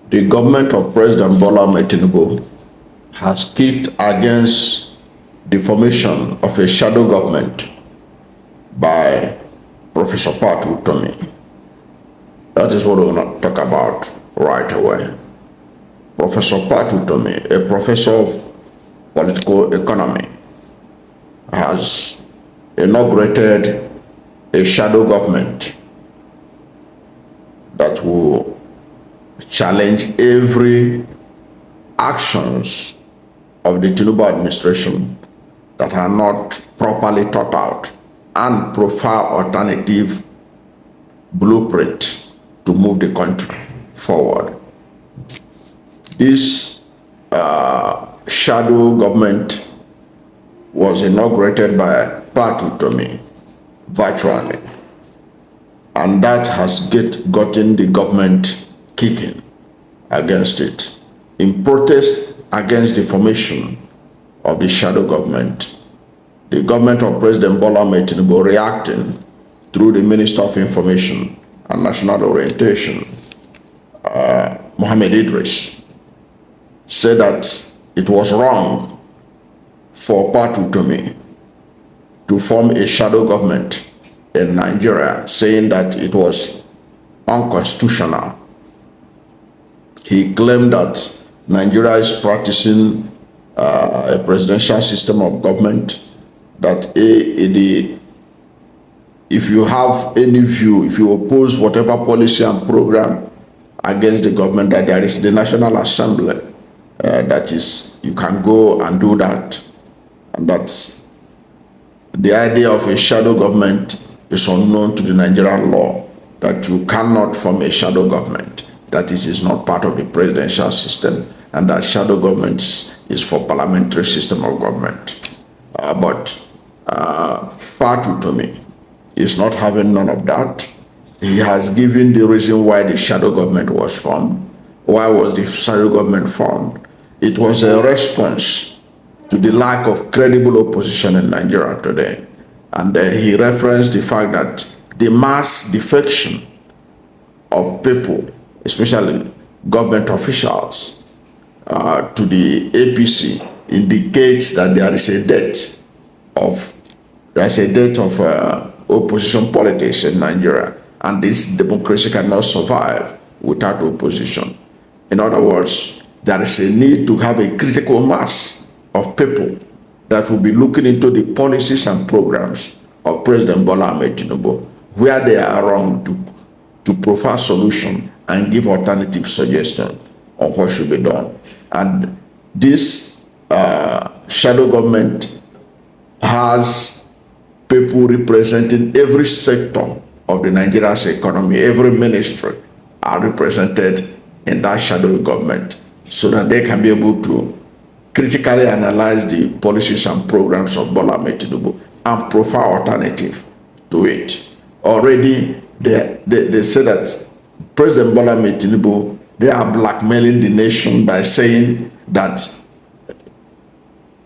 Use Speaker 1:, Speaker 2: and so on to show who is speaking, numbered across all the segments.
Speaker 1: The government of President Bola Tinubu has kicked against the formation of a shadow government by Professor Utomi. That is what we're going to talk about right away. Professor Utomi, a professor of political economy, has inaugurated a shadow government that will challenge every actions of the Tinubu administration that are not properly thought out and provide alternative blueprint to move the country forward. This shadow government was inaugurated by Utomi virtually, and that has gotten the government kicking against it. In protest against the formation of the shadow government, the government of President Bola Tinubu, reacting through the Minister of Information and National Orientation, Mohammed Idris, said that it was wrong for Utomi to form a shadow government in Nigeria, saying that it was unconstitutional. He claimed that Nigeria is practicing a presidential system of government, that if you have any view, if you oppose whatever policy and program against the government, that there is the National Assembly, that is, you can go and do that. And that's the idea of a shadow government is unknown to the Nigerian law, that you cannot form a shadow government, that it is not part of the presidential system, and that shadow government is for parliamentary system of government. But Utomi is not having none of that. He has given the reason why the shadow government was formed. Why was the shadow government formed? It was a response to the lack of credible opposition in Nigeria today. And he referenced the fact that the mass defection of people, especially government officials, to the APC indicates that there is a dearth of opposition politics in Nigeria, and this democracy cannot survive without opposition. In other words, there is a need to have a critical mass of people that will be looking into the policies and programs of President Bola Tinubu, where they are wrong, to provide solution and give alternative suggestions on what should be done. And this shadow government has people representing every sector of the Nigeria's economy. Every ministry are represented in that shadow government, so that they can be able to critically analyze the policies and programs of Bola Tinubu and provide alternative to it. Already, they say that President Bola Tinubu, they are blackmailing the nation by saying that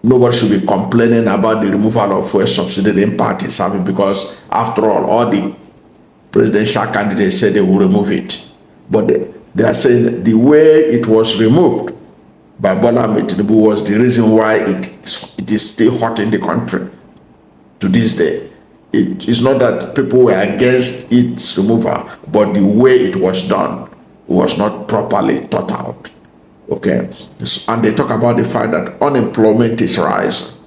Speaker 1: nobody should be complaining about the removal of fuel subsidy the party is having, because after all the presidential candidates said they will remove it. But they are saying the way it was removed by Bola Tinubu was the reason why it is still hot in the country to this day. It is not that people were against its removal, but the way it was done was not properly thought out. Okay, and they talk about the fact that unemployment is rising.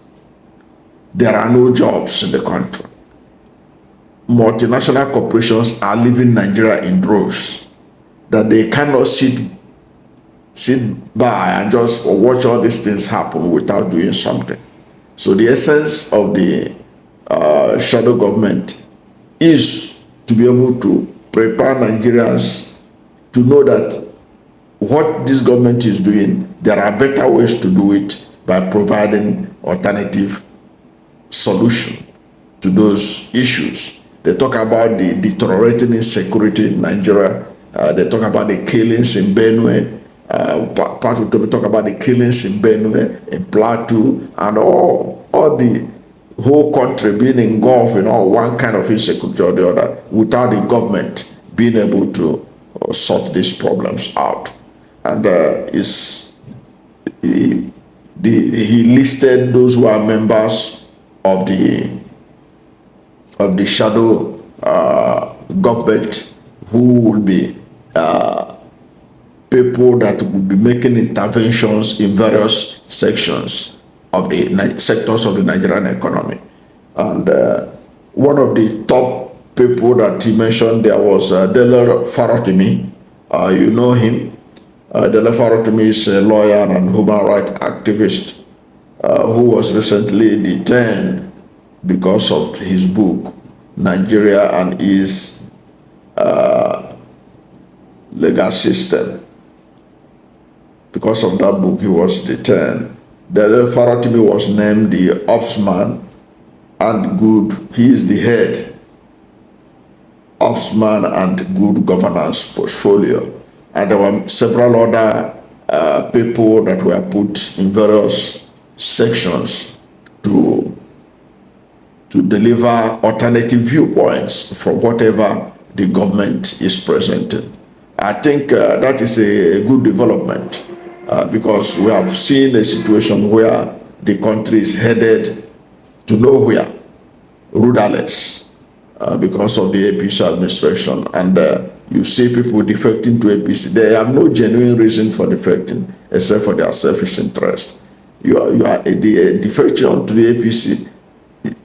Speaker 1: There are no jobs in the country. Multinational corporations are leaving Nigeria in droves, that they cannot sit by and just watch all these things happen without doing something. So the essence of the shadow government is to be able to prepare Nigerians to know that what this government is doing, there are better ways to do it by providing alternative solution to those issues. They talk about the deteriorating insecurity in Nigeria. They talk about the killings in Benue. Prof Utomi talk about the killings in Benue, in Plateau, and all the whole country being engulfed in all one kind of insecurity or the other, without the government being able to sort these problems out. and he listed those who are members of the shadow government, who will be people that will be making interventions in various sections of the sectors of the Nigerian economy. And one of the top people that he mentioned there was Dele Farotimi. You know him. Dele Farotimi is a lawyer and human rights activist who was recently detained because of his book, Nigeria and His Legal System. Because of that book, he was detained. Dele Farotimi was named the Ombudsman and Good. He is the head Ombudsman and Good Governance portfolio. And there were several other people that were put in various sections to deliver alternative viewpoints from whatever the government is presenting. I think that is a good development because we have seen a situation where the country is headed to nowhere, rudderless, because of the APC administration. And you see people defecting to APC. They have no genuine reason for defecting except for their selfish interest. You are the defection to the APC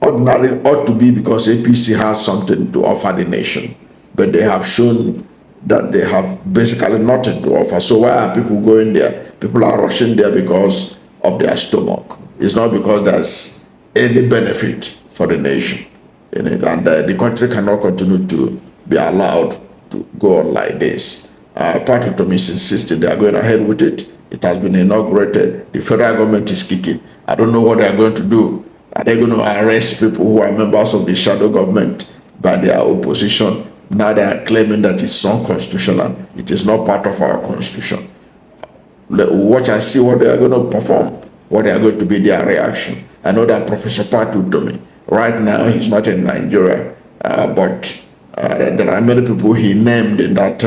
Speaker 1: ordinarily ought to be because APC has something to offer the nation, but they have shown that they have basically nothing to offer. So why are people going there? People are rushing there because of their stomach. It's not because there's any benefit for the nation in it, and the country cannot continue to be allowed to go on like this. Prof Utomi is insisting they are going ahead with it. It has been inaugurated. The federal government is kicking. I don't know what they are going to do. Are they going to arrest people who are members of the shadow government by their opposition? Now they are claiming that it's unconstitutional. It is not part of our constitution. Watch and see what they are going to perform, what they are going to be their reaction. I know that Professor Prof Utomi, right now he's not in Nigeria, but there are many people he named in that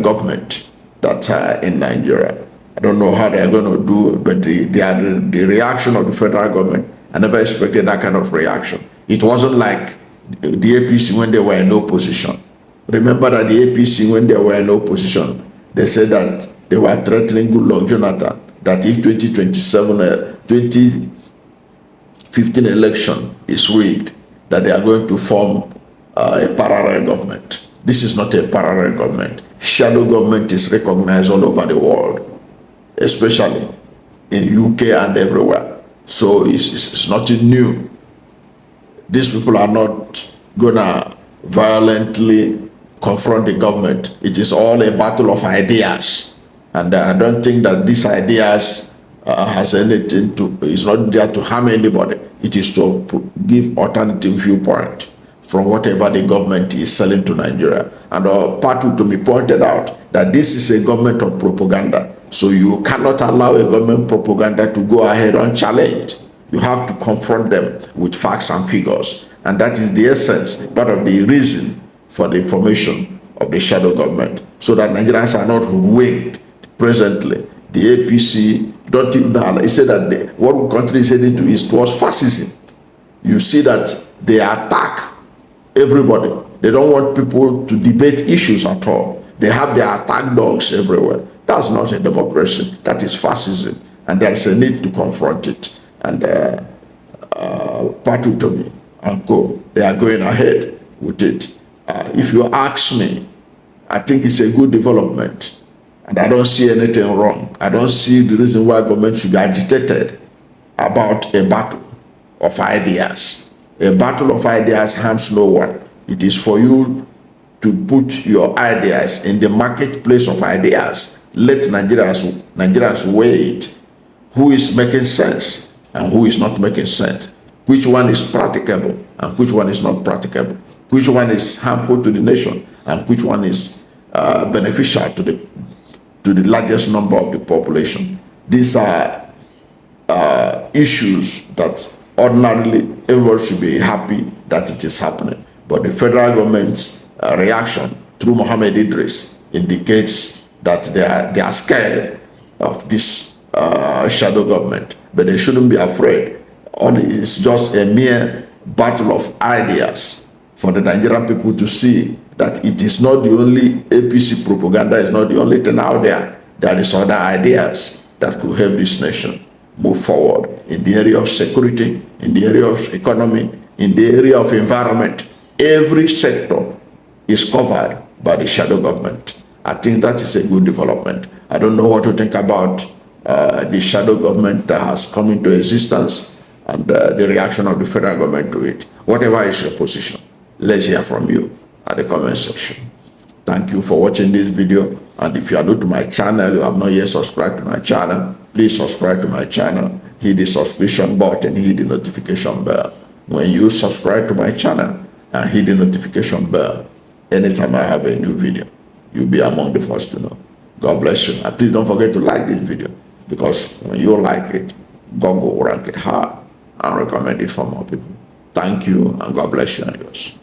Speaker 1: government that are in Nigeria. I don't know how they are going to do, but the reaction of the federal government, I never expected that kind of reaction. It wasn't like the APC when they were in opposition. Remember that the APC when they were in opposition, they said that they were threatening Goodluck Jonathan that if 2015 election is rigged, that they are going to form a parallel government. This is not a parallel government. Shadow government is recognized all over the world, especially in UK and everywhere. So it's nothing new. These people are not gonna violently confront the government. It is all a battle of ideas, and I don't think that these ideas has anything to. It's not there to harm anybody. It is to give alternative viewpoint from whatever the government is selling to Nigeria. And Prof Utomi pointed out that this is a government of propaganda. So you cannot allow a government propaganda to go ahead unchallenged. You have to confront them with facts and figures. And that is the essence, part of the reason for the formation of the shadow government, so that Nigerians are not hoodwinked. Presently, the APC don't even know. He said that what the country is heading to is towards fascism. You see that they attack everybody. They don't want people to debate issues at all. They have their attack dogs everywhere. That's not a democracy. That is fascism. And there's a need to confront it. And Prof Utomi and co, they are going ahead with it. If you ask me, I think it's a good development. And I don't see anything wrong. I don't see the reason why government should be agitated about a battle of ideas. A battle of ideas harms no one. It is for you to put your ideas in the marketplace of ideas. Let Nigerians weigh it. Who is making sense and who is not making sense? Which one is practicable and which one is not practicable? Which one is harmful to the nation and which one is beneficial to the largest number of the population? These are issues that ordinarily everyone should be happy that it is happening. But the federal government's reaction through Mohammed Idris indicates that they are scared of this shadow government, but they shouldn't be afraid. It's just a mere battle of ideas for the Nigerian people to see that it is not the only APC propaganda, is not the only thing out there. There is other ideas that could help this nation move forward in the area of security, in the area of economy, in the area of environment. Every sector is covered by the shadow government. I think that is a good development. I don't know what to think about the shadow government that has come into existence and the reaction of the federal government to it. Whatever is your position, let's hear from you at the comment section. Thank you for watching this video. And if you are new to my channel, you have not yet subscribed to my channel, please subscribe to my channel, hit the subscription button, hit the notification bell. When you subscribe to my channel and hit the notification bell, anytime I have a new video, you'll be among the first to know. God bless you. And please don't forget to like this video, because when you like it, God will rank it high and recommend it for more people. Thank you, and God bless you and yours.